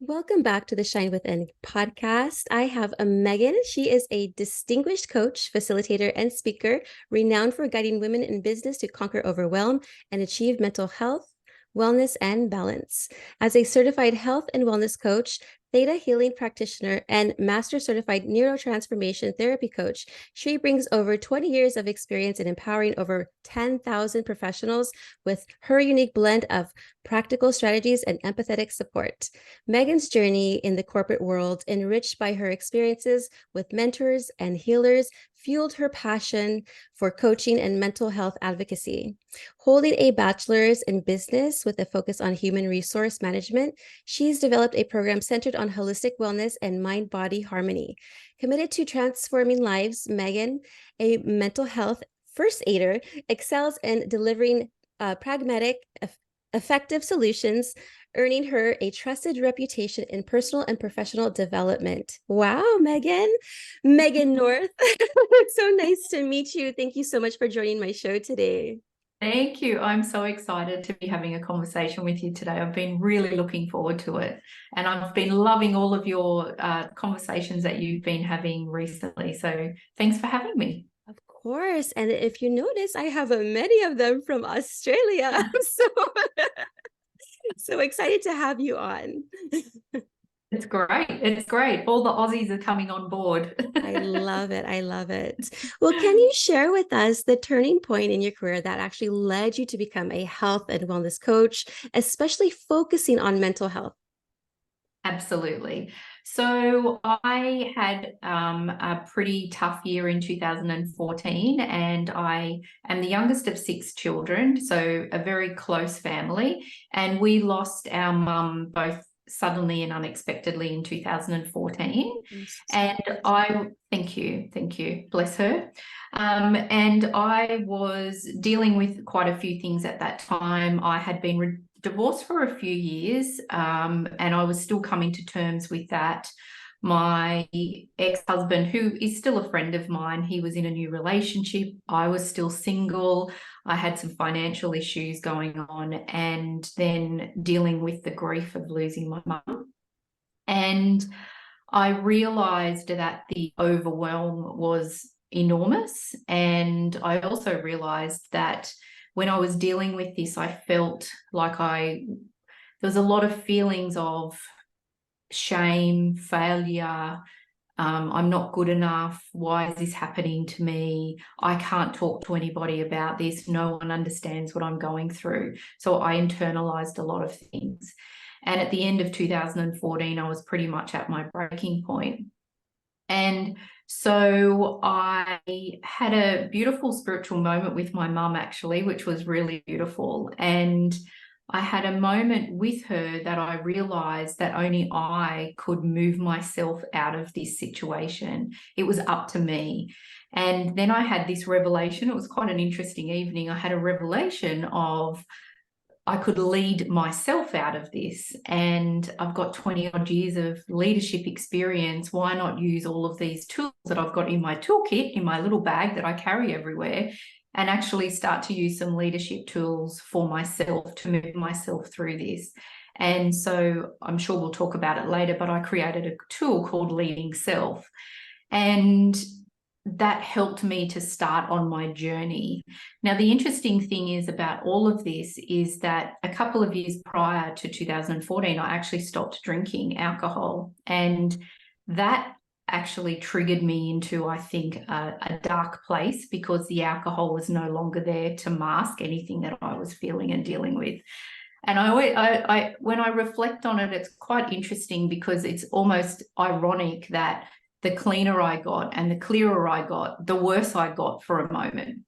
Welcome back to the Shine Within podcast. I have a Megan. She is a distinguished coach, facilitator, and speaker, renowned for guiding women in business to conquer overwhelm and achieve mental health, wellness, and balance. As a certified health and wellness coach, theta healing practitioner, and master certified neurotransformation therapy coach, she brings over 20 years of experience in empowering over 10,000 professionals with her unique blend of practical strategies and empathetic support. Megan's journey in the corporate world, enriched by her experiences with mentors and healers, fueled her passion for coaching and mental health advocacy. Holding a bachelor's in business with a focus on human resource management, she's developed a program centered on holistic wellness and mind-body harmony. Committed to transforming lives, Megan, a mental health first aider, excels in delivering pragmatic, effective solutions, earning her a trusted reputation in personal and professional development. Wow, Megan. Megan North. It's so nice to meet you. Thank you so much for joining my show today. Thank you. I'm so excited to be having a conversation with you today. I've been really looking forward to it. And I've been loving all of your conversations that you've been having recently. So thanks for having me. Of course. And if you notice, I have many of them from Australia. So excited to have you on. It's great. It's great. All the Aussies are coming on board. I love it. I love it. Well, can you share with us the turning point in your career that actually led you to become a health and wellness coach, especially focusing on mental health? Absolutely. So I had a pretty tough year in 2014, and I am the youngest of 6 children, so a very close family. And we lost our mum both suddenly and unexpectedly in 2014. And thank you, bless her. And I was dealing with quite a few things at that time. I had been divorced for a few years, and I was still coming to terms with that. My ex-husband, who is still a friend of mine, he was in a new relationship. I was still single. I had some financial issues going on, and then dealing with the grief of losing my mum. And I realized that the overwhelm was enormous. And I also realized that when I was dealing with this, I felt like there was a lot of feelings of shame, failure. I'm not good enough. Why is this happening to me? I can't talk to anybody about this. No one understands what I'm going through. So I internalized a lot of things. And at the end of 2014, I was pretty much at my breaking point. And so I had a beautiful spiritual moment with my mum, actually, which was really beautiful. And I had a moment with her that I realized that only I could move myself out of this situation. It was up to me. And then I had this revelation. It was quite an interesting evening. I had a revelation of I could lead myself out of this. And I've got 20 odd years of leadership experience. Why not use all of these tools that I've got in my toolkit, in my little bag that I carry everywhere, and actually start to use some leadership tools for myself to move myself through this. And so I'm sure we'll talk about it later, but I created a tool called Leading Self. And that helped me to start on my journey. Now, the interesting thing is about all of this is that a couple of years prior to 2014, I actually stopped drinking alcohol. And that actually triggered me into, I think, a dark place, because the alcohol was no longer there to mask anything that I was feeling and dealing with. And when I reflect on it, it's quite interesting, because it's almost ironic that the cleaner I got and the clearer I got, the worse I got for a moment,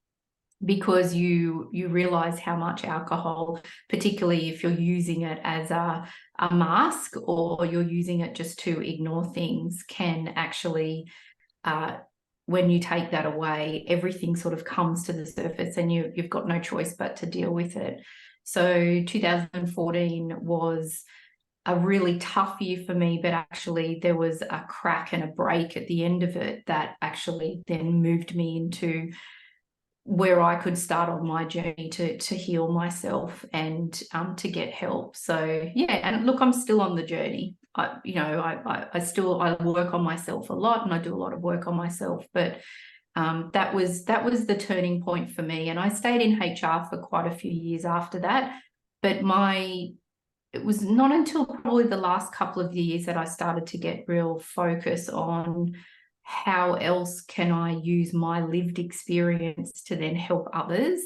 because you realize how much alcohol, particularly if you're using it as a mask, or you're using it just to ignore things, can actually, when you take that away, everything sort of comes to the surface, and you've got no choice but to deal with it. So 2014 was a really tough year for me, but actually there was a crack and a break at the end of it that actually then moved me into where I could start on my journey to heal myself and to get help. So yeah, and look, I'm still on the journey. I work on myself a lot, and I do a lot of work on myself. But that was the turning point for me. And I stayed in HR for quite a few years after that. But it was not until probably the last couple of years that I started to get real focus on how else can I use my lived experience to then help others,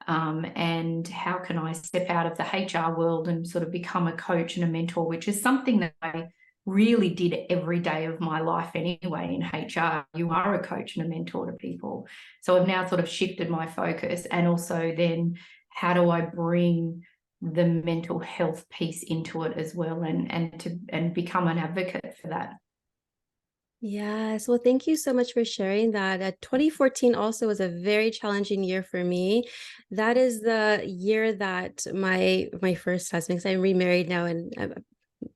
and how can I step out of the HR world and sort of become a coach and a mentor, which is something that I really did every day of my life anyway. In HR, you are a coach and a mentor to people. So I've now sort of shifted my focus, and also then how do I bring the mental health piece into it as well, and become an advocate for that. Yes. Well, thank you so much for sharing that. 2014 also was a very challenging year for me. That is the year that my first husband, because I'm remarried now, and a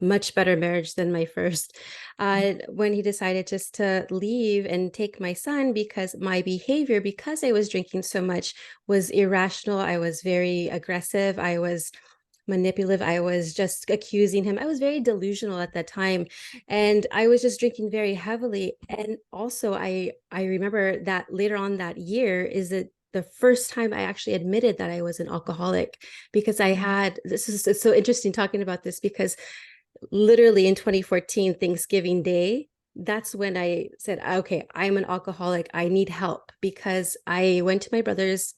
much better marriage than my first, when he decided just to leave and take my son, because my behavior, because I was drinking so much, was irrational. I was very aggressive. I was manipulative. I was just accusing him. I was very delusional at that time, and I was just drinking very heavily. And also, I remember that later on that year is that the first time I actually admitted that I was an alcoholic, because I had, this is, it's so interesting talking about this, because literally in 2014 Thanksgiving Day, that's when I said, okay, I'm an alcoholic. I need help, because I went to my brother's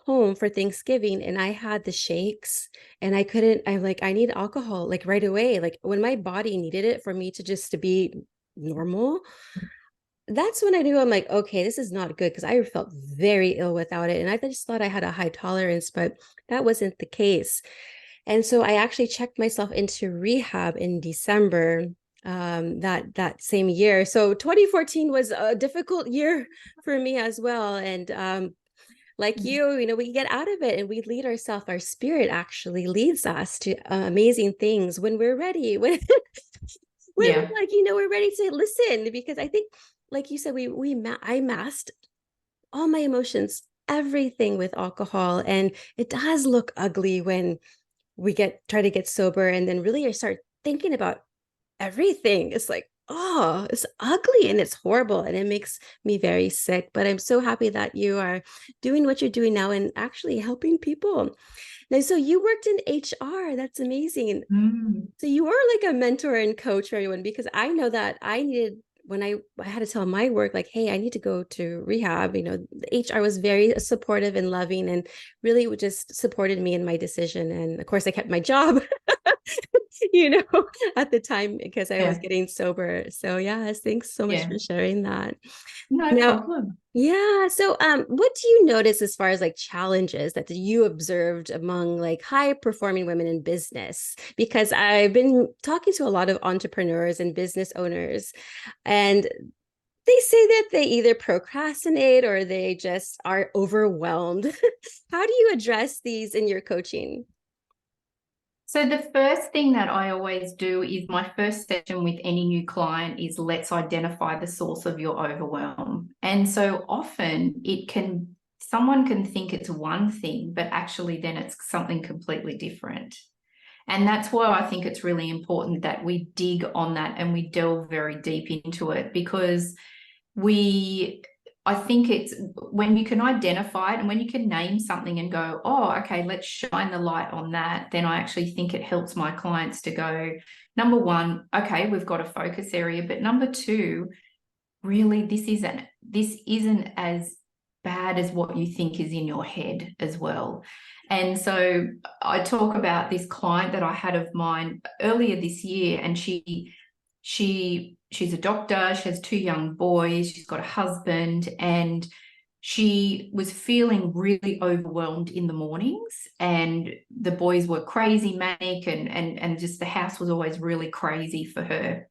home for Thanksgiving and I had the shakes, and I'm like, I need alcohol like right away. Like when my body needed it for me to be normal, that's when I knew, I'm like, okay, this is not good, because I felt very ill without it. And I just thought I had a high tolerance, but that wasn't the case. And so I actually checked myself into rehab in December, that same year. So 2014 was a difficult year for me as well. And like we get out of it and we lead ourselves. Our spirit actually leads us to amazing things when we're ready. When Yeah. we're like, we're ready to listen. Because I think, like you said, I masked all my emotions, everything with alcohol, and it does look ugly when we try to get sober, and then really I start thinking about everything. It's like, oh, it's ugly and it's horrible and it makes me very sick. But I'm so happy that you are doing what you're doing now and actually helping people. Now, so you worked in HR. That's amazing. Mm. So you were like a mentor and coach for everyone, because I know that I needed, when I had to tell my work, like, hey, I need to go to rehab, the HR was very supportive and loving, and really just supported me in my decision. And of course I kept my job, you know, at the time, because I was Yeah. getting sober. So yes, thanks so much Yeah. for sharing that. No Now, problem. yeah. So, what do you notice as far as like challenges that you observed among like high performing women in business? Because I've been talking to a lot of entrepreneurs and business owners, and they say that they either procrastinate or they just are overwhelmed. How do you address these in your coaching? So the first thing that I always do is, my first session with any new client is, let's identify the source of your overwhelm. And so often someone can think it's one thing, but actually then it's something completely different. And that's why I think it's really important that we dig on that and we delve very deep into it, because I think it's when you can identify it and when you can name something and go, oh, okay, let's shine the light on that, then I actually think it helps my clients to go, number one, okay, we've got a focus area, but number two, really, this isn't as bad as what you think is in your head as well. And so I talk about this client that I had of mine earlier this year, and she's a doctor, she has two young boys, she's got a husband, and she was feeling really overwhelmed in the mornings, and the boys were crazy manic, and just the house was always really crazy for her.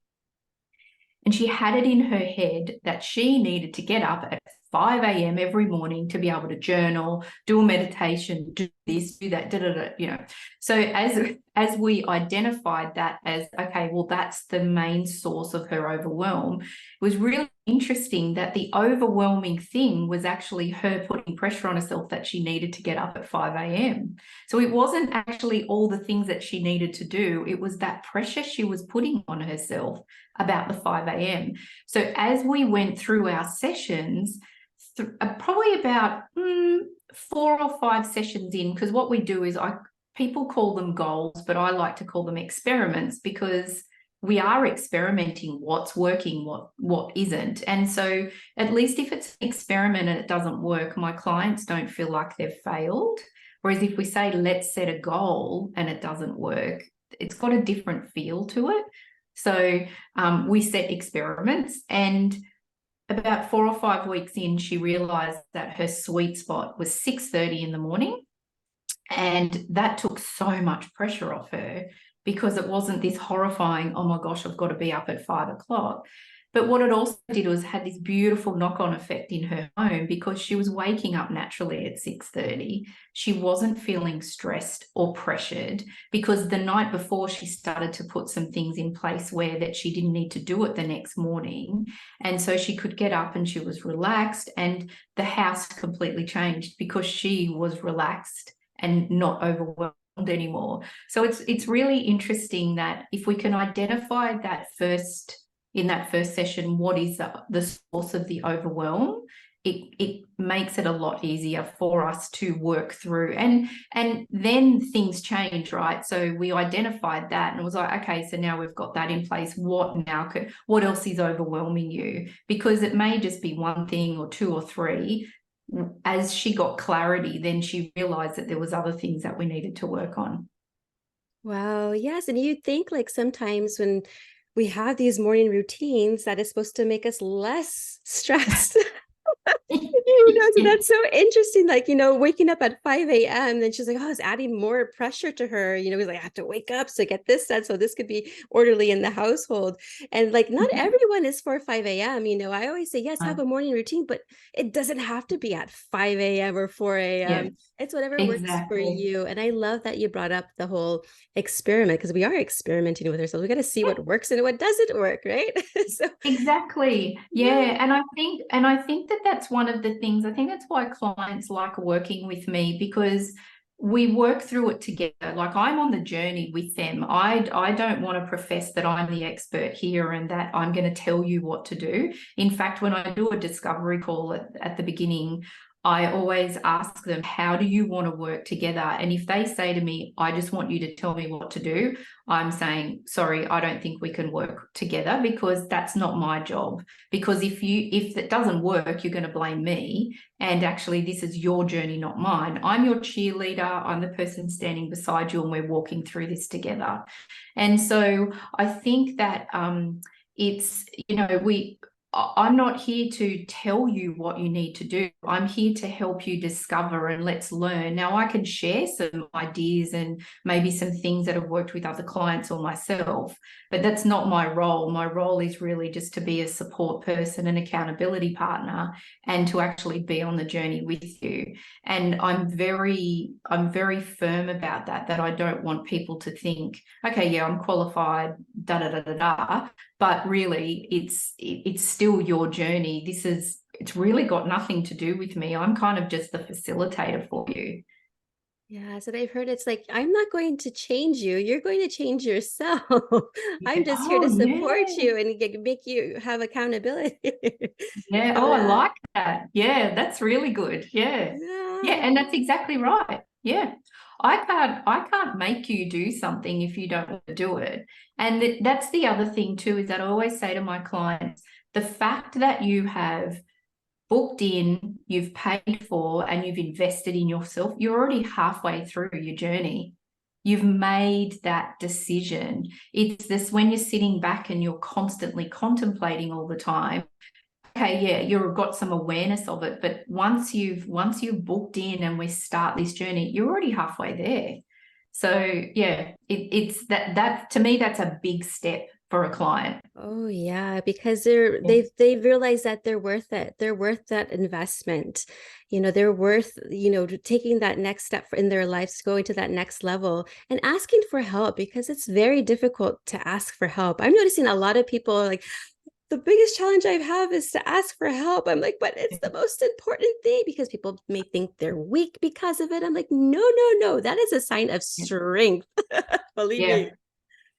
And she had it in her head that she needed to get up at 5 a.m. every morning to be able to journal, do a meditation, do this, do that, da, da, da, So as we identified that as, okay, well, that's the main source of her overwhelm, it was really interesting that the overwhelming thing was actually her putting pressure on herself that she needed to get up at 5 a.m. So it wasn't actually all the things that she needed to do. It was that pressure she was putting on herself about the 5 a.m. So as we went through our sessions, probably about 4 or 5 sessions in, because what we do is people call them goals, but I like to call them experiments, because we are experimenting what's working, what isn't. And so at least if it's an experiment and it doesn't work, my clients don't feel like they've failed. Whereas if we say, let's set a goal and it doesn't work, it's got a different feel to it. So we set experiments, and about 4 or 5 weeks in, she realized that her sweet spot was 6:30 in the morning. And that took so much pressure off her, because it wasn't this horrifying, oh my gosh, I've got to be up at 5 o'clock. But what it also did was had this beautiful knock-on effect in her home, because she was waking up naturally at 6:30. She wasn't feeling stressed or pressured, because the night before she started to put some things in place where that she didn't need to do it the next morning. And so she could get up and she was relaxed, and the house completely changed because she was relaxed and not overwhelmed anymore. So it's really interesting that if we can identify that in that first session, what is the source of the overwhelm, it makes it a lot easier for us to work through. And then things change, right? So we identified that and it was like, okay, so now we've got that in place. What else is overwhelming you? Because it may just be one thing or two or three. As she got clarity, then she realized that there was other things that we needed to work on. Wow. Yes. And you'd think like sometimes when we have these morning routines that is supposed to make us less stressed. So that's so interesting. Like, waking up at 5 a.m. Then she's like, oh, it's adding more pressure to her. He's like, I have to wake up to get this done. So this could be orderly in the household. And like, not everyone is for 5 a.m. I always say, yes, have a morning routine, but it doesn't have to be at 5 a.m. or 4 a.m. Yeah, It's whatever works for exactly. you. And I love that you brought up the whole experiment, because we are experimenting with ourselves. We got to see what works and what doesn't work, right? So Exactly. Yeah. And I think that that's one of the things. I think that's why clients like working with me, because we work through it together. Like, I'm on the journey with them. I don't want to profess that I'm the expert here and that I'm going to tell you what to do. In fact, when I do a discovery call at the beginning, I always ask them, how do you want to work together? And if they say to me, I just want you to tell me what to do, I'm saying, sorry, I don't think we can work together, because that's not my job. Because if it doesn't work, you're going to blame me. And actually, this is your journey, not mine. I'm your cheerleader. I'm the person standing beside you, and we're walking through this together. And so I think that it's, I'm not here to tell you what you need to do. I'm here to help you discover, and let's learn. Now, I can share some ideas and maybe some things that have worked with other clients or myself, but that's not my role. My role is really just to be a support person, an accountability partner, and to actually be on the journey with you. And I'm very firm about that I don't want people to think, okay, yeah, I'm qualified, da da da da da. But really, it's still your journey. It's really got nothing to do with me. I'm kind of just the facilitator for you. yeah, so I've heard it's like, I'm not going to change you. You're going to change yourself. I'm Yeah. just here to Oh, support yeah. you and make you have accountability. Yeah. So Oh, I like that. Yeah, that's really good. Yeah. Yeah, yeah. and that's exactly right. Yeah. I can't make you do something if you don't want to do it. And that's the other thing too, is that I always say to my clients, the fact that you have booked in, you've paid for, and you've invested in yourself, you're already halfway through your journey. You've made that decision. It's this, when you're sitting back and you're constantly contemplating all the time, okay, yeah, you've got some awareness of it, but once you've booked in and we start this journey, you're already halfway there. So yeah, it's that to me, that's a big step for a client. Oh yeah, because they've realized that they're worth it. They're worth that investment. They're worth, taking that next step in their lives, going to that next level and asking for help, because it's very difficult to ask for help. I'm noticing a lot of people like, the biggest challenge I have is to ask for help. I'm like, but it's the most important thing, because people may think they're weak because of it. I'm like, no, no, no. That is a sign of strength. Believe Yeah. me.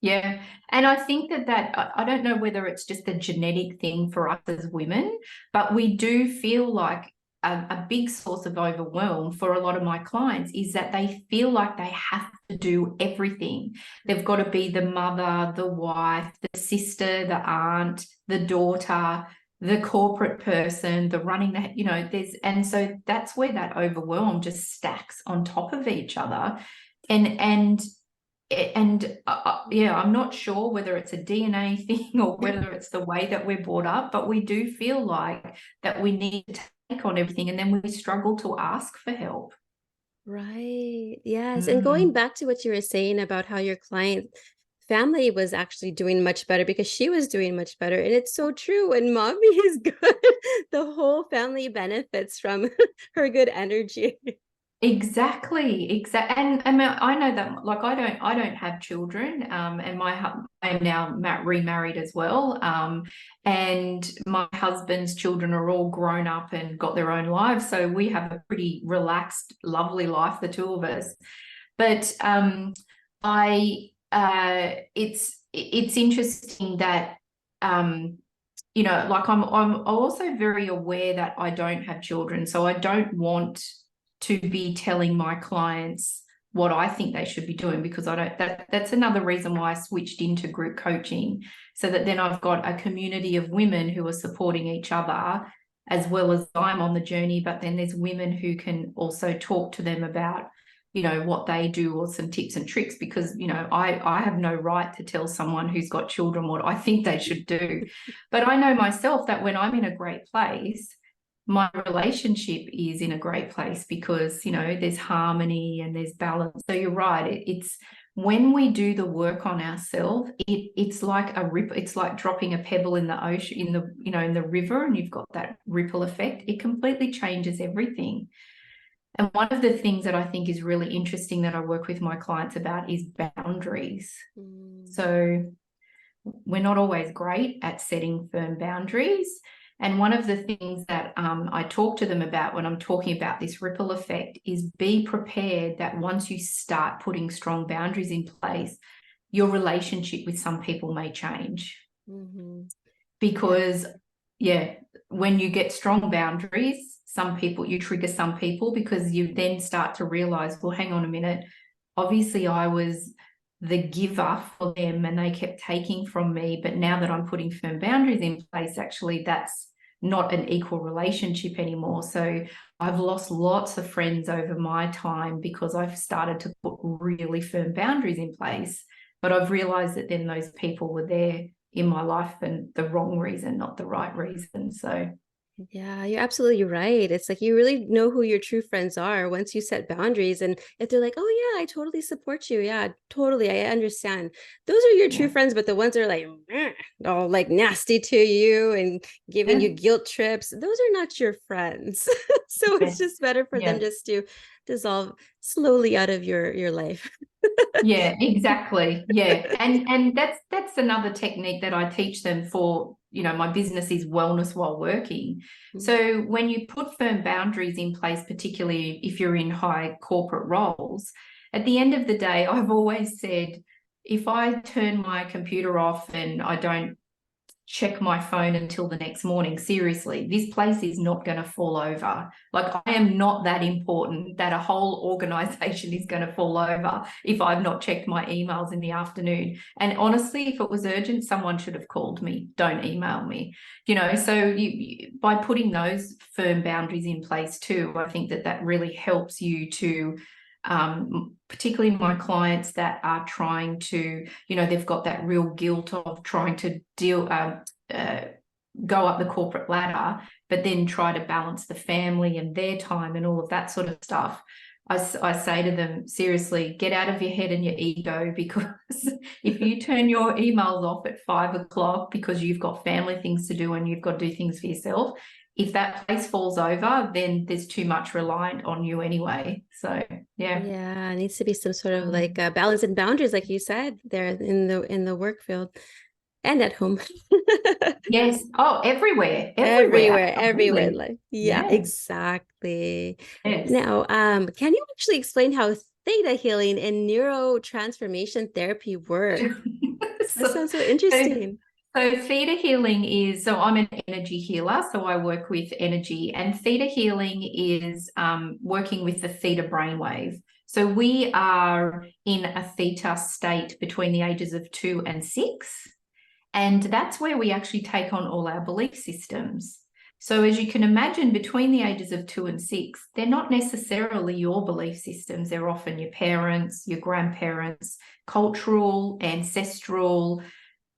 Yeah. And I think I don't know whether it's just a genetic thing for us as women, but we do feel like a big source of overwhelm for a lot of my clients is that they feel like they have to do everything. They've got to be the mother, the wife, the sister, the aunt, the daughter, the corporate person, the running that, and so that's where that overwhelm just stacks on top of each other. And yeah, I'm not sure whether it's a DNA thing or whether it's the way that we're brought up, but we do feel like that we need to take on everything, and then we struggle to ask for help. Right. Yes. And going Mm. back to what you were saying about how your client family was actually doing much better because she was doing much better. And it's so true. When mommy is good, the whole family benefits from her good energy. Exactly. And I know that, like, I don't have children, and I am now remarried as well, and my husband's children are all grown up and got their own lives, so we have a pretty relaxed, lovely life, the two of us. But I it's interesting that like I'm also very aware that I don't have children, so I don't want to be telling my clients what I think they should be doing, because I don't that's another reason why I switched into group coaching, so that then I've got a community of women who are supporting each other as well as I'm on the journey, but then there's women who can also talk to them about what they do or some tips and tricks, because I have no right to tell someone who's got children what I think they should do. But I know myself that when I'm in a great place, my relationship is in a great place, because there's harmony and there's balance. So you're right, it's when we do the work on ourselves, it's like it's like dropping a pebble in the ocean, in the river, and you've got that ripple effect. It completely changes everything. And one of the things that I think is really interesting that I work with my clients about is boundaries. Mm. So we're not always great at setting firm boundaries. And one of the things that I talk to them about when I'm talking about this ripple effect is be prepared that once you start putting strong boundaries in place, your relationship with some people may change. Mm-hmm. Because, Yes. yeah, when you get strong boundaries, you trigger some people, because you then start to realize, well, hang on a minute, obviously I was the giver for them and they kept taking from me, but now that I'm putting firm boundaries in place, actually that's not an equal relationship anymore. So I've lost lots of friends over my time because I've started to put really firm boundaries in place, but I've realized that then those people were there in my life for the wrong reason, not the right reason. So Yeah, you're absolutely right. It's like you really know who your true friends are once you set boundaries. And if they're like, oh, yeah, I totally support you. Yeah, totally. I understand. Those are your true yeah. friends. But the ones that are like, all like nasty to you and giving Yeah. you guilt trips, those are not your friends. So it's Yes. just better for them Yeah. just to dissolve slowly out of your life. Yeah, exactly. Yeah. And that's another technique that I teach them for, my business is wellness while working. Mm. So when you put firm boundaries in place, particularly if you're in high corporate roles, at the end of the day, I've always said, if I turn my computer off and I don't check my phone until the next morning, seriously, this place is not going to fall over. Like, I am not that important that a whole organization is going to fall over if I've not checked my emails in the afternoon. And honestly, if it was urgent, someone should have called me. Don't email me. So by putting those firm boundaries in place too, I think that really helps you to particularly my clients that are trying to, they've got that real guilt of trying to go up the corporate ladder, but then try to balance the family and their time and all of that sort of stuff. I say to them, seriously, get out of your head and your ego, because if you turn your emails off at 5 o'clock because you've got family things to do and you've got to do things for yourself, if that place falls over, then there's too much reliant on you anyway. So yeah. Yeah, it needs to be some sort of like balance and boundaries, like you said, there in the work field and at home. Yes. Oh, everywhere, everywhere. Everywhere. Absolutely. Like, yeah, Yeah. exactly. Yes. Now, can you actually explain how theta healing and neurotransformation therapy work? That so, sounds so so interesting. So theta healing is, so I'm an energy healer, so I work with energy, and theta healing is working with the theta brainwave. So we are in a theta state between the ages of 2 and 6, and that's where we actually take on all our belief systems. So as you can imagine, between the ages of 2 and 6, they're not necessarily your belief systems. They're often your parents, your grandparents, cultural, ancestral,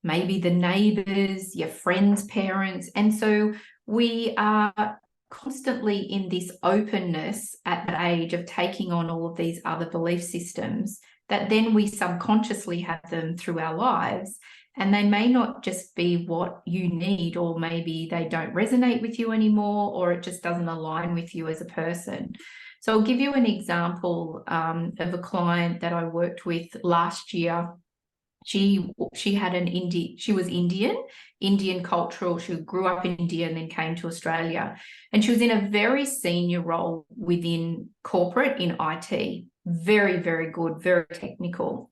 maybe the neighbors, your friends' parents. And so we are constantly in this openness at that age of taking on all of these other belief systems that then we subconsciously have them through our lives. And they may not just be what you need, or maybe they don't resonate with you anymore, or it just doesn't align with you as a person. So I'll give you an example of a client that I worked with last year. She had she was Indian cultural. She grew up in India and then came to Australia. And she was in a very senior role within corporate in IT. Very, very good, very technical.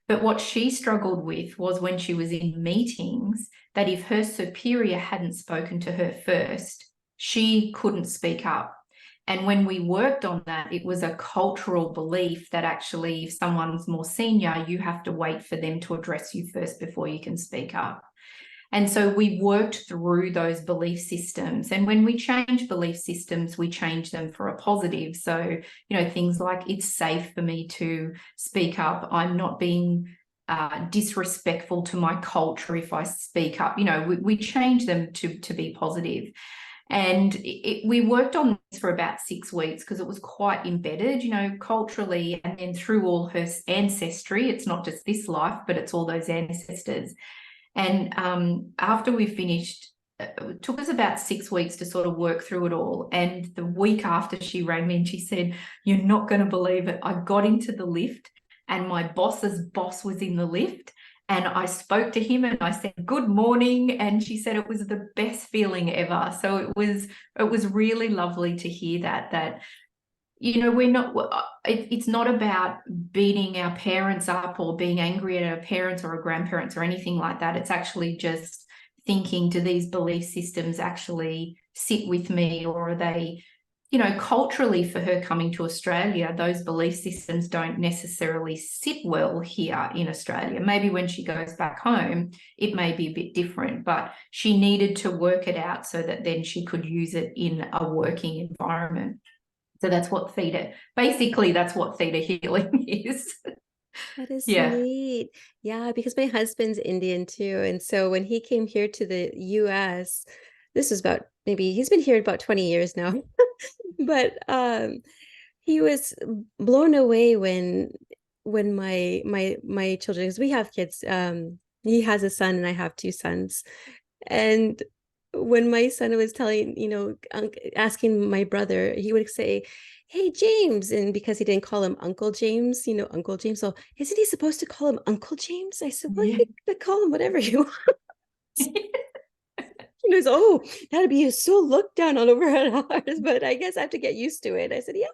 But what she struggled with was when she was in meetings, that if her superior hadn't spoken to her first, she couldn't speak up. And when we worked on that, it was a cultural belief that actually, if someone's more senior, you have to wait for them to address you first before you can speak up. And so we worked through those belief systems. And when we change belief systems, we change them for a positive. So, things like, it's safe for me to speak up. I'm not being disrespectful to my culture if I speak up. We change them to be positive. And we worked on this for about 6 weeks because it was quite embedded, culturally, and then through all her ancestry. It's not just this life, but it's all those ancestors. And after we finished, it took us about 6 weeks to sort of work through it all. And the week after, she rang me and she said, "You're not going to believe it. I got into the lift and my boss's boss was in the lift. And I spoke to him and I said, 'Good morning.' And she said it was the best feeling ever." So it was really lovely to hear that it's not about beating our parents up or being angry at our parents or our grandparents or anything like that. It's actually just thinking, do these belief systems actually sit with me, or are they, culturally, for her coming to Australia, those belief systems don't necessarily sit well here in Australia. Maybe when she goes back home, it may be a bit different, but she needed to work it out so that then she could use it in a working environment. So that's what theta healing is. That is Yeah. neat. Yeah, because my husband's Indian too. And so when he came here to the US, this was about, maybe he's been here about 20 years now. But he was blown away when my children, because we have kids, he has a son and I have two sons. And when my son was telling, asking my brother, he would say, "Hey, James." And because he didn't call him Uncle James, Uncle James. So isn't he supposed to call him Uncle James? I said, "Well, Yeah. you could call him whatever you want." He goes, "Oh, that'd be so looked down on over at ours, but I guess I have to get used to it." I said, "Yeah,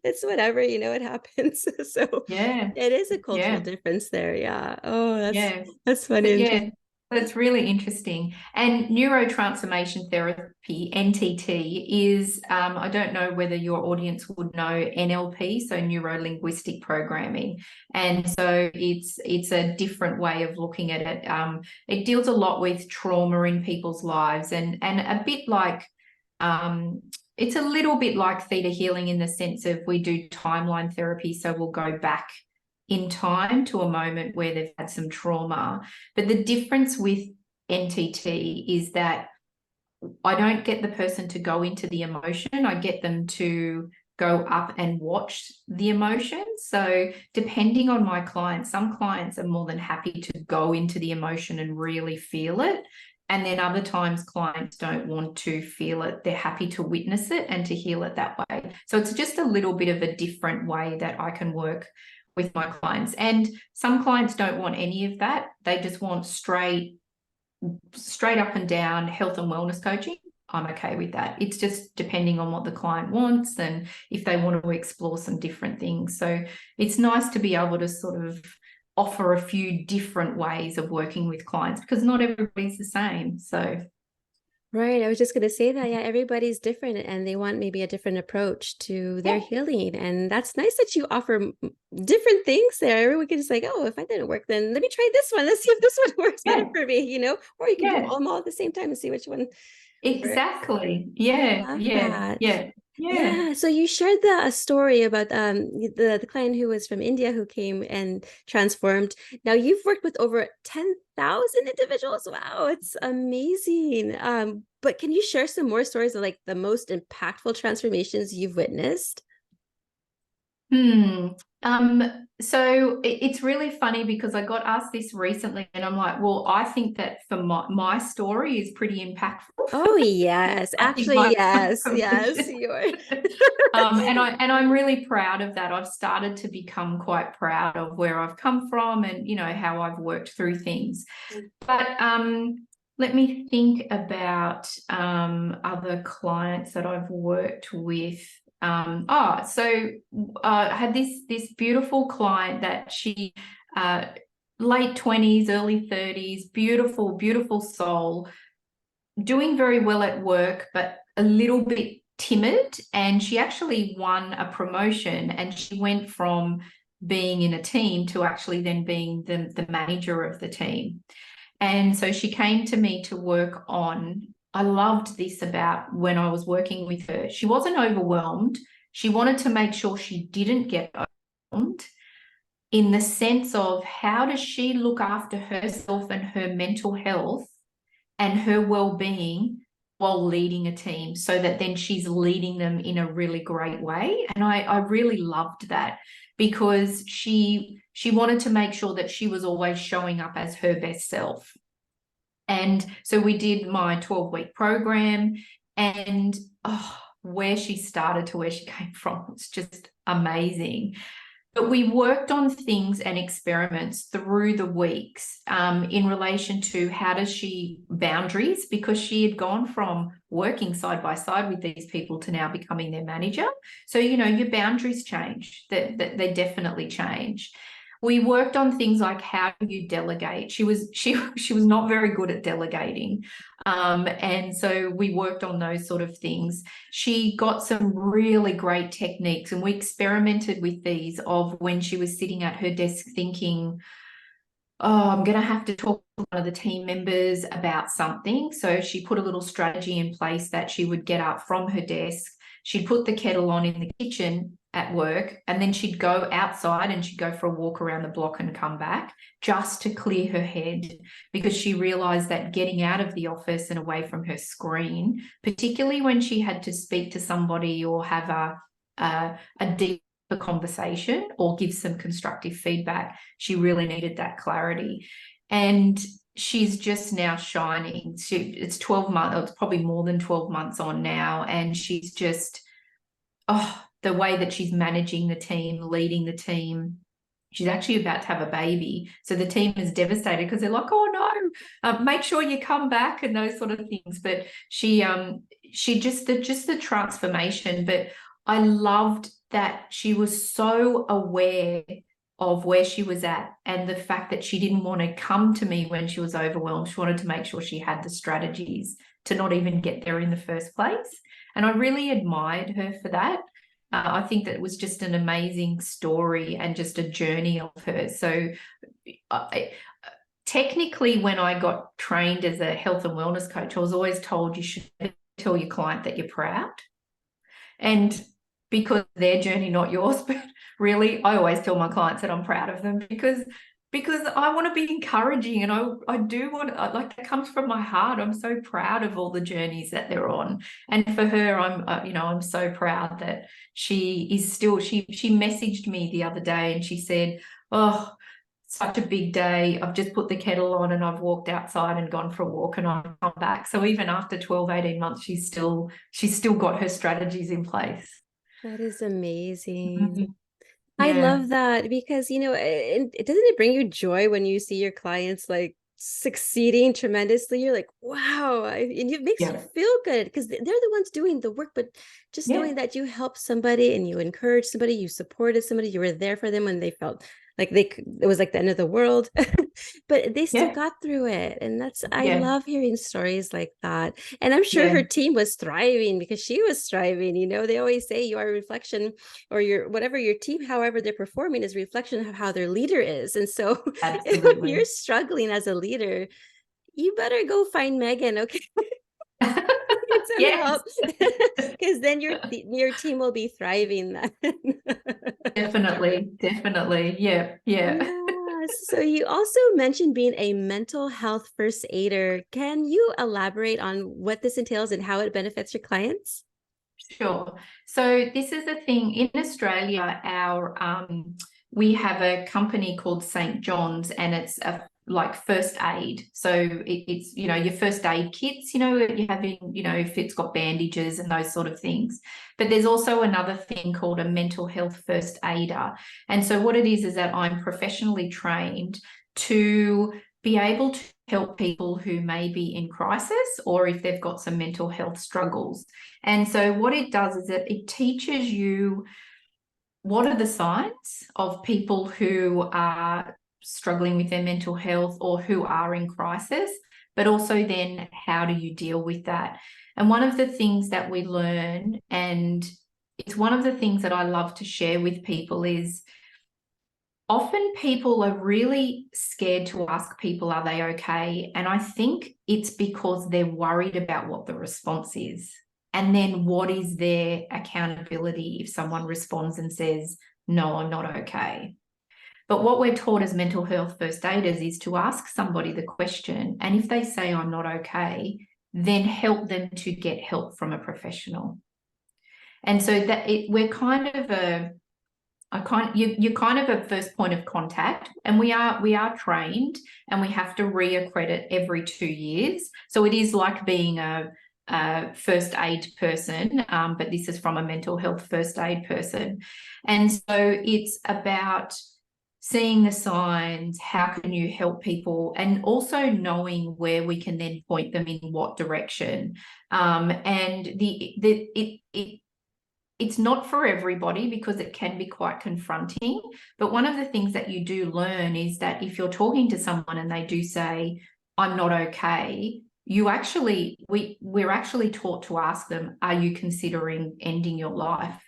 it's whatever, it happens." So Yeah. it is a cultural Yeah. difference there. Yeah. Oh, Yeah. that's funny But and yeah, interesting. that's really interesting. And neurotransformation therapy, NTT, is, I don't know whether your audience would know NLP, so neuro linguistic programming. And so it's a different way of looking at it. It deals a lot with trauma in people's lives, and a bit like, it's a little bit like theta healing in the sense of, we do timeline therapy. So we'll go back in time to a moment where they've had some trauma. But the difference with NTT is that I don't get the person to go into the emotion. I get them to go up and watch the emotions. So depending on my clients, some clients are more than happy to go into the emotion and really feel it. And then other times clients don't want to feel it. They're happy to witness it and to heal it that way. So it's just a little bit of a different way that I can work with my clients. And some clients don't want any of that. They just want straight up and down health and wellness coaching. I'm okay with that. It's just depending on what the client wants and if they want to explore some different things. So it's nice to be able to sort of offer a few different ways of working with clients because not everybody's the same. So Right. I was just going to say that. Yeah, everybody's different and they want maybe a different approach to their yeah, healing. And that's nice that you offer different things there. Everyone can just like, oh, if I didn't work, then let me try this one. Let's see if this one works better yeah, for me, or you can do yeah, them all at the same time and see which one works. exactly. I Yeah, love yeah, that. yeah, yeah. Yeah, so you shared a story about the client who was from India who came and transformed. Now you've worked with over 10,000 individuals. Wow, it's amazing. But can you share some more stories of like the most impactful transformations you've witnessed? Hmm. So it's really funny because I got asked this recently and I'm like, well, I think that for my story is pretty impactful. Oh yes, I think actually my yes, yes, transformation. you are. And I'm really proud of that. I've started to become quite proud of where I've come from and how I've worked through things. But let me think about other clients that I've worked with. So I had this beautiful client that she late 20s, early 30s, beautiful, beautiful soul, doing very well at work, but a little bit timid. And she actually won a promotion and she went from being in a team to actually then being the manager of the team. And so she came to me to work on, I loved this about when I was working with her. She wasn't overwhelmed. She wanted to make sure she didn't get overwhelmed in the sense of how does she look after herself and her mental health and her well-being while leading a team so that then she's leading them in a really great way. And I really loved that because she wanted to make sure that she was always showing up as her best self. And so we did my 12-week program and where she started to where she came from was just amazing. But we worked on things and experiments through the weeks in relation to how does she boundaries, because she had gone from working side by side with these people to now becoming their manager. So, your boundaries change, that they definitely change. We worked on things like how do you delegate. She was not very good at delegating. And so we worked on those sort of things. She got some really great techniques and we experimented with these of when she was sitting at her desk thinking, oh, I'm going to have to talk to one of the team members about something. So she put a little strategy in place that she would get up from her desk. She'd put the kettle on in the kitchen at work, and then she'd go outside and she'd go for a walk around the block and come back just to clear her head, because she realized that getting out of the office and away from her screen, particularly when she had to speak to somebody or have a deep conversation or give some constructive feedback, she really needed that clarity. And she's just now shining. It's 12 months, it's probably more than 12 months on now, and she's just the way that she's managing the team, leading the team. She's actually about to have a baby, so the team is devastated because they're like, "Oh no, make sure you come back," and those sort of things. But she just the transformation. But I loved that she was so aware of where she was at and the fact that she didn't want to come to me when she was overwhelmed. She wanted to make sure she had the strategies to not even get there in the first place. And I really admired her for that. I think that it was just an amazing story and just a journey of her. So technically, when I got trained as a health and wellness coach, I was always told you should tell your client that you're proud. And because their journey, not yours, but really, I always tell my clients that I'm proud of them because because I want to be encouraging, and I do want like, that comes from my heart. I'm so proud of all the journeys that they're on, and for her, I'm so proud that she is still. She messaged me the other day and she said, "Oh, such a big day. I've just put the kettle on and I've walked outside and gone for a walk and I've come back." So even after 12, 18 months, she's still got her strategies in place. That is amazing. Mhm. I Yeah. love that because, doesn't it bring you joy when you see your clients like succeeding tremendously? You're like, wow, and it makes you Yeah. feel good because they're the ones doing the work, but just Yeah. knowing that you helped somebody and you encouraged somebody, you supported somebody, you were there for them when they felt like it was like the end of the world, but they still Yeah. got through it. And I Yeah. love hearing stories like that. And I'm sure her Yeah. team was thriving because she was thriving. They always say you are a reflection, or whatever your team, however they're performing, is a reflection of how their leader is. And so if you're Absolutely. struggling as a leader, you better go find Megan, okay? Get some Yes. help, because then your team will be thriving then. Definitely. Definitely. Yeah. Yeah. Yes. So you also mentioned being a mental health first aider. Can you elaborate on what this entails and how it benefits your clients? Sure. So this is the thing in Australia. We have a company called St. John's, and it's a like first aid. So it's your first aid kits. You're having if it's got bandages and those sort of things. But there's also another thing called a mental health first aider. And so what it is that I'm professionally trained to be able to help people who may be in crisis, or if they've got some mental health struggles. And so what it does is that it teaches you what are the signs of people who are struggling with their mental health or who are in crisis, but also then how do you deal with that? And one of the things that we learn, and it's one of the things that I love to share with people, is often people are really scared to ask people, are they okay? And I think it's because they're worried about what the response is. And then what is their accountability if someone responds and says, no, I'm not okay? But what we're taught as mental health first aiders is to ask somebody the question. And if they say, I'm not okay, then help them to get help from a professional. And so we're kind of you're kind of a first point of contact, and we are trained, and we have to reaccredit every 2 years. So it is like being a first aid person, but this is from a mental health first aid person. And so it's about seeing the signs, how can you help people, and also knowing where we can then point them in what direction. And it's not for everybody because it can be quite confronting. But one of the things that you do learn is that if you're talking to someone and they do say, I'm not okay, we're actually taught to ask them, are you considering ending your life?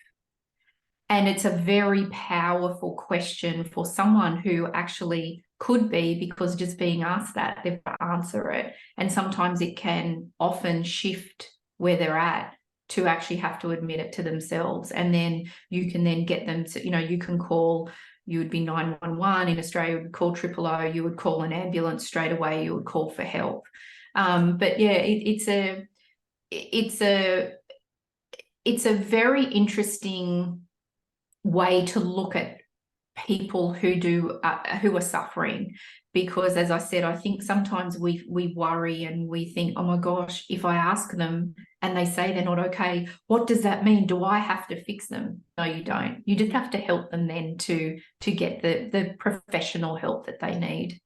And it's a very powerful question for someone who actually could be, because just being asked that, they've got to answer it. And sometimes it can often shift where they're at to actually have to admit it to themselves. And then you can then get them to, you would be 911 in Australia, you would call 000, you would call an ambulance straight away, you would call for help. But yeah, it's a very interesting way to look at people who are suffering, because as I said, I think sometimes we worry and we think, oh my gosh, if I ask them and they say they're not okay, what does that mean? Do I have to fix them? No, you don't. You just have to help them then to get the professional help that they need.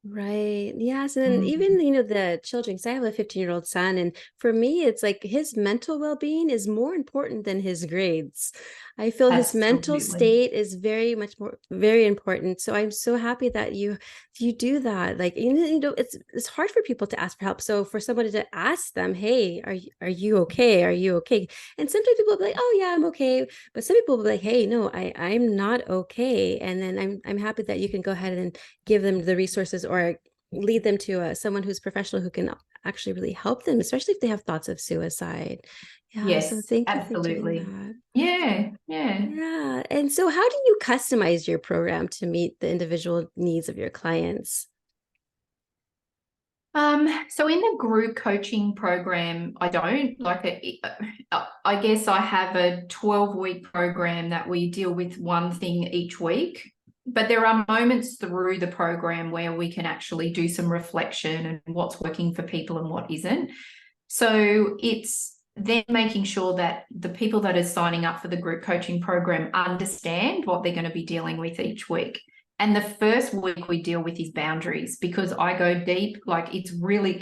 Right. Yes. And Mm, even, the children, because I have a 15-year-old son, and for me, it's like his mental well-being is more important than his grades. I feel his mental absolutely. state is very important. So I'm so happy that you do that. Like, it's hard for people to ask for help. So for somebody to ask them, hey, are you okay? Are you okay? And sometimes people will be like, oh yeah, I'm okay. But some people will be like, hey, no, I'm not okay. And then I'm happy that you can go ahead and give them the resources or lead them to someone who's professional who can actually really help them, especially if they have thoughts of suicide. Yeah. So Yes, thank you for doing absolutely. that. Yeah, yeah. Yeah. And so how do you customize your program to meet the individual needs of your clients? So in the group coaching program, I don't like it. I guess I have a 12-week program that we deal with one thing each week. But there are moments through the program where we can actually do some reflection and what's working for people and what isn't. So it's then making sure that the people that are signing up for the group coaching program understand what they're going to be dealing with each week. And the first week we deal with is boundaries, because I go deep, like it's really,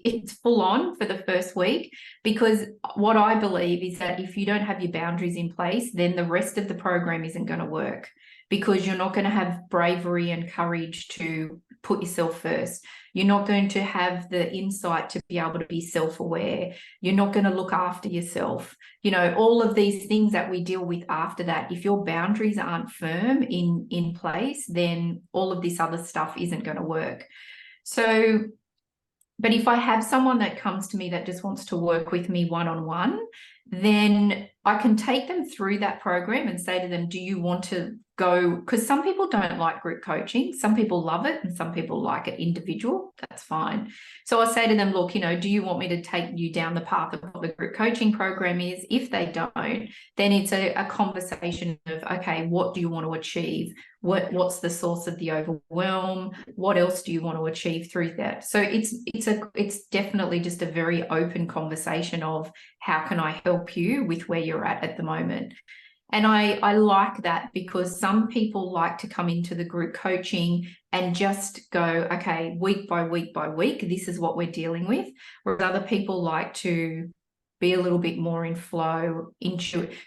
it's full on for the first week, because what I believe is that if you don't have your boundaries in place, then the rest of the program isn't going to work, because you're not going to have bravery and courage to put yourself first. You're not going to have the insight to be able to be self-aware. You're not going to look after yourself. You know, all of these things that we deal with after that, if your boundaries aren't firm in place, then all of this other stuff isn't going to work. So, but if I have someone that comes to me that just wants to work with me one-on-one, then I can take them through that program and say to them, do you want to go? Because some people don't like group coaching. Some people love it and some people like it individual. That's fine. So I say to them, look, you know, do you want me to take you down the path of what the group coaching program is? If they don't, then it's a conversation of, okay, what do you want to achieve? What's the source of the overwhelm? What else do you want to achieve through that? So it's definitely just a very open conversation of how can I help you with where you're at the moment. And I like that, because some people like to come into the group coaching and just go, okay, week by week by week, this is what we're dealing with. Whereas other people like to be a little bit more in flow,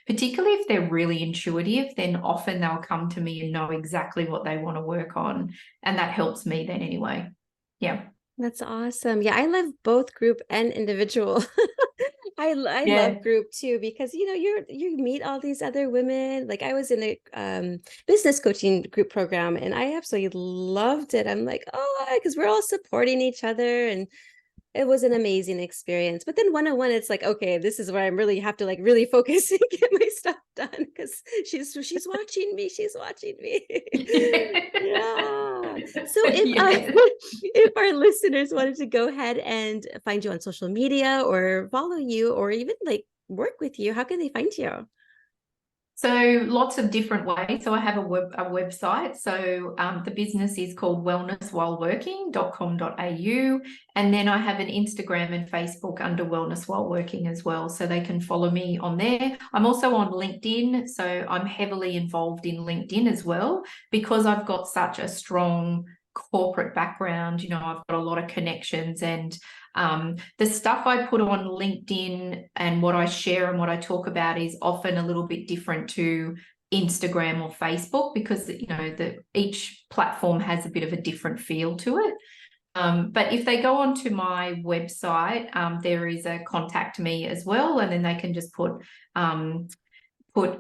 particularly if they're really intuitive, then often they'll come to me and know exactly what they want to work on. And that helps me then anyway. Yeah. That's awesome. Yeah, I love both group and individual. I love Yeah. group too, because you meet all these other women. Like I was in a business coaching group program and I absolutely loved it. I'm like, oh, because we're all supporting each other, and it was an amazing experience. But then one-on-one, it's like, okay, this is where I really have to like really focus and get my stuff done, because she's watching me. She's watching me. Yeah. So if Yes. if our listeners wanted to go ahead and find you on social media or follow you or even like work with you, how can they find you? So lots of different ways. So I have a website. So the business is called wellnesswhileworking.com.au. And then I have an Instagram and Facebook under Wellness While Working as well. So they can follow me on there. I'm also on LinkedIn. So I'm heavily involved in LinkedIn as well, because I've got such a strong corporate background. You know, I've got a lot of connections, and the stuff I put on LinkedIn and what I share and what I talk about is often a little bit different to Instagram or Facebook, because each platform has a bit of a different feel to it. But if they go onto my website, there is a contact me as well, and then they can just put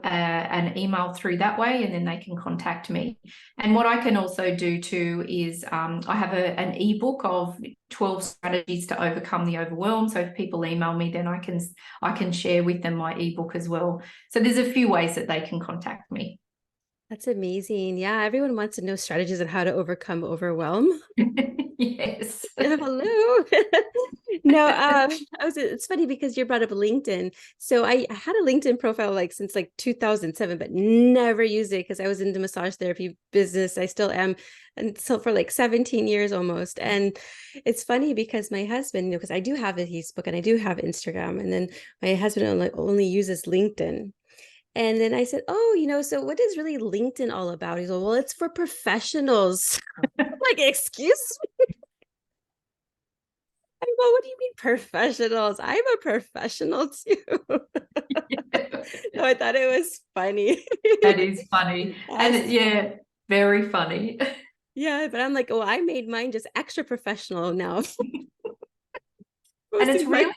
an email through that way, and then they can contact me. And what I can also do too is I have an ebook of 12 strategies to overcome the overwhelm. So if people email me, then I can share with them my ebook as well. So there's a few ways that they can contact me. That's amazing. Yeah, everyone wants to know strategies on how to overcome overwhelm. Yes. Hello. No, it's funny because you brought up LinkedIn. So I had a LinkedIn profile like since like 2007, but never used it because I was in the massage therapy business. I still am. And so for like 17 years almost. And it's funny because my husband, because I do have a Facebook and I do have Instagram, and then my husband only uses LinkedIn. And then I said, oh, so what is really LinkedIn all about? He's like, well, it's for professionals. Like, excuse me. Well, what do you mean professionals? I'm a professional too. No, I thought it was funny. That is funny. And Yes. yeah, very funny. Yeah, but I'm like, oh, I made mine just extra professional now. And it's Posting my really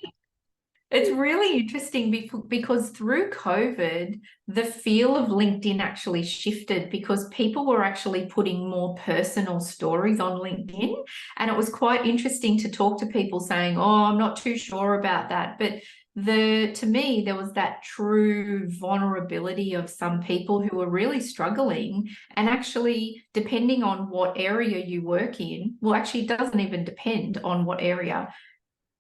It's really interesting because through COVID, the feel of LinkedIn actually shifted because people were actually putting more personal stories on LinkedIn. And it was quite interesting to talk to people saying, oh, I'm not too sure about that. But to me, there was that true vulnerability of some people who were really struggling. And actually, depending on what area you work in, well, actually, it doesn't even depend on what area.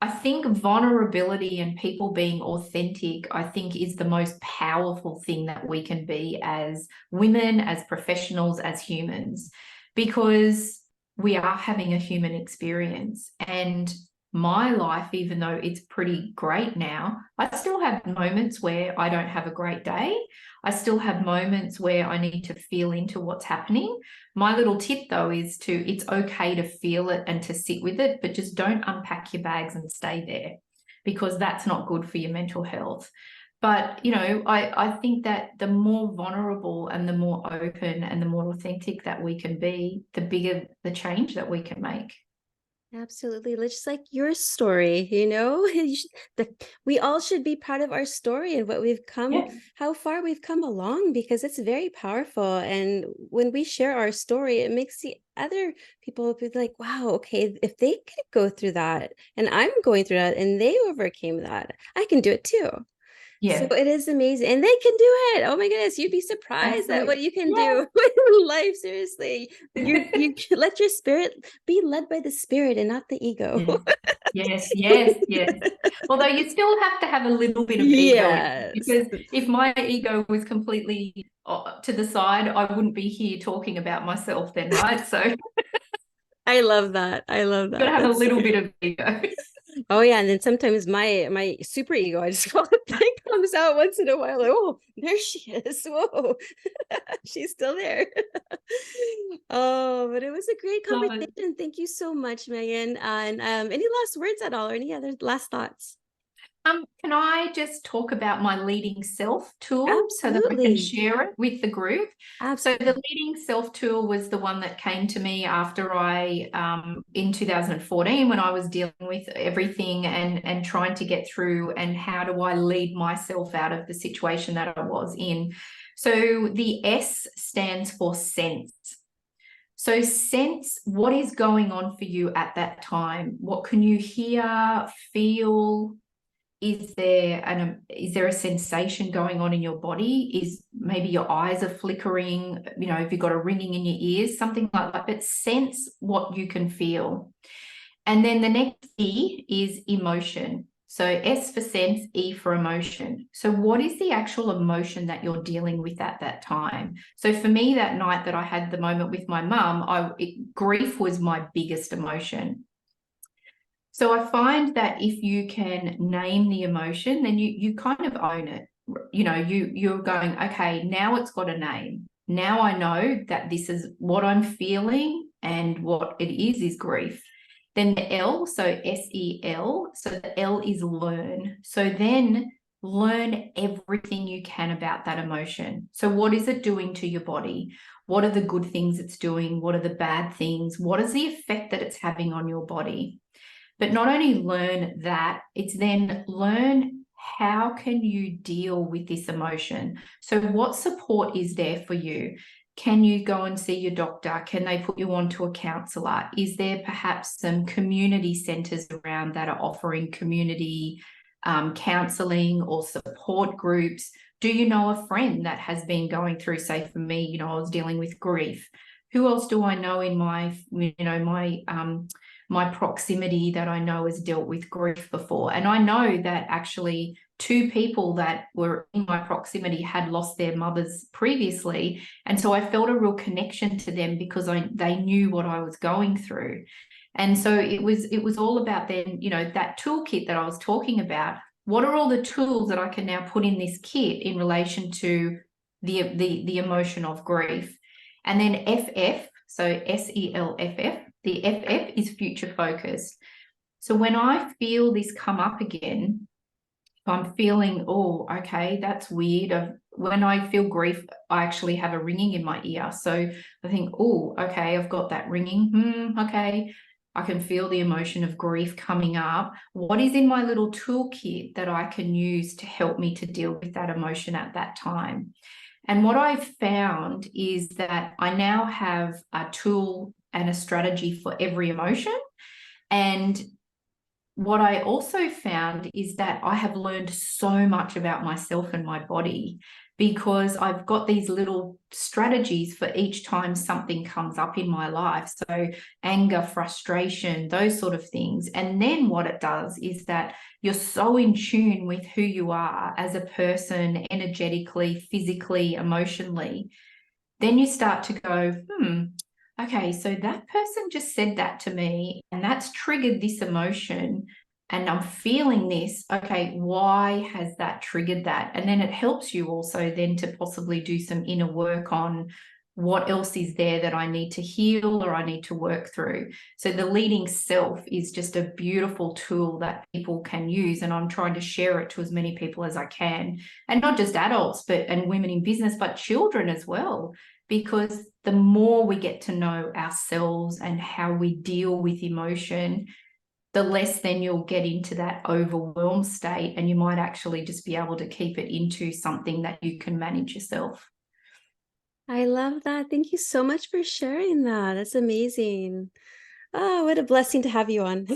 I think vulnerability and people being authentic, I think, is the most powerful thing that we can be as women, as professionals, as humans, because we are having a human experience. And my life, even though it's pretty great now, I still have moments where I don't have a great day. I still have moments where I need to feel into what's happening. My little tip, though, is it's okay to feel it and to sit with it, but just don't unpack your bags and stay there, because that's not good for your mental health. But, I think that the more vulnerable and the more open and the more authentic that we can be, the bigger the change that we can make. Absolutely. Just like your story, we all should be proud of our story and what we've come, Yeah. how far we've come along, because it's very powerful. And when we share our story, it makes the other people be like, wow, okay, if they could go through that and I'm going through that and they overcame that, I can do it too. So Yeah, it is amazing. And they can do it. Oh my goodness, you'd be surprised at what absolutely. you can Yeah. do in life. Seriously. You let your spirit be led by the spirit and not the ego. Yes, yes, yes, yes. Although you still have to have a little bit of ego in it, Yes. because if my ego was completely to the side, I wouldn't be here talking about myself then, right? So you've I love that. I love got to that. have a That's so little bit of ego. oh yeah, and then sometimes my super ego, I just call it, thing comes out once in a while. Like, oh, there she is. Whoa, she's still there. Oh, but it was a great Love it. conversation. Thank you so much, Megan. And any last words at all, or any other last thoughts? Can I just talk about my leading self tool so that I can Absolutely. share it with the group? So the Absolutely. leading self tool was the one that came to me after in 2014, when I was dealing with everything and trying to get through, and how do I lead myself out of the situation that I was in. So the S stands for sense. So sense what is going on for you at that time. What can you hear, feel? Is there a sensation going on in your body? Is maybe your eyes are flickering? Have you got a ringing in your ears? Something like that. But sense what you can feel. And then the next E is emotion. So S for sense, E for emotion. So what is the actual emotion that you're dealing with at that time? So for me, that night that I had the moment with my mum, grief was my biggest emotion. So I find that if you can name the emotion, then you kind of own it. You're going, okay, now it's got a name. Now I know that this is what I'm feeling, and what it is grief. Then the L, so SEL, so the L is learn. So then learn everything you can about that emotion. So what is it doing to your body? What are the good things it's doing? What are the bad things? What is the effect that it's having on your body? But not only learn that, it's then learn how can you deal with this emotion. So what support is there for you? Can you go and see your doctor? Can they put you onto a counsellor? Is there perhaps some community centres around that are offering community counselling or support groups? Do you know a friend that has been going through, say for me, I was dealing with grief. Who else do I know in my proximity that I know has dealt with grief before? And I know that actually 2 people that were in my proximity had lost their mothers previously. And so I felt a real connection to them because they knew what I was going through. And so it was all about then, that toolkit that I was talking about. What are all the tools that I can now put in this kit in relation to the emotion of grief? And then FF, so SELFF, the FF is future focused. So when I feel this come up again, if I'm feeling, oh, okay, that's weird. When I feel grief, I actually have a ringing in my ear. So I think, oh, okay, I've got that ringing. Okay. I can feel the emotion of grief coming up. What is in my little toolkit that I can use to help me to deal with that emotion at that time? And what I've found is that I now have a tool and a strategy for every emotion. And what I also found is that I have learned so much about myself and my body because I've got these little strategies for each time something comes up in my life. So anger, frustration, those sort of things. And then what it does is that you're so in tune with who you are as a person, energetically, physically, emotionally. Then you start to go, okay, so that person just said that to me and that's triggered this emotion and I'm feeling this. Okay, why has that triggered that? And then it helps you also then to possibly do some inner work on what else is there that I need to heal or I need to work through. So the leading self is just a beautiful tool that people can use. And I'm trying to share it to as many people as I can. And not just adults, but and women in business, but children as well, because the more we get to know ourselves and how we deal with emotion, the less then you'll get into that overwhelmed state, and you might actually just be able to keep it into something that you can manage yourself. I love that. Thank you so much for sharing that. That's amazing. Oh, what a blessing to have you on.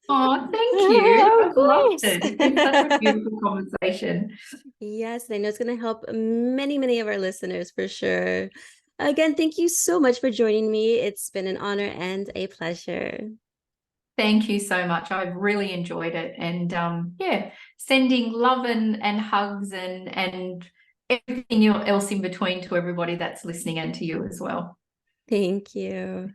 Oh, thank you. Of I've loved course. it. It's been such a beautiful conversation. Yes, and I know it's going to help many, many of our listeners for sure. Again, thank you so much for joining me. It's been an honor and a pleasure. Thank you so much. I've really enjoyed it. And yeah, sending love and hugs and everything else in between to everybody that's listening and to you as well. Thank you.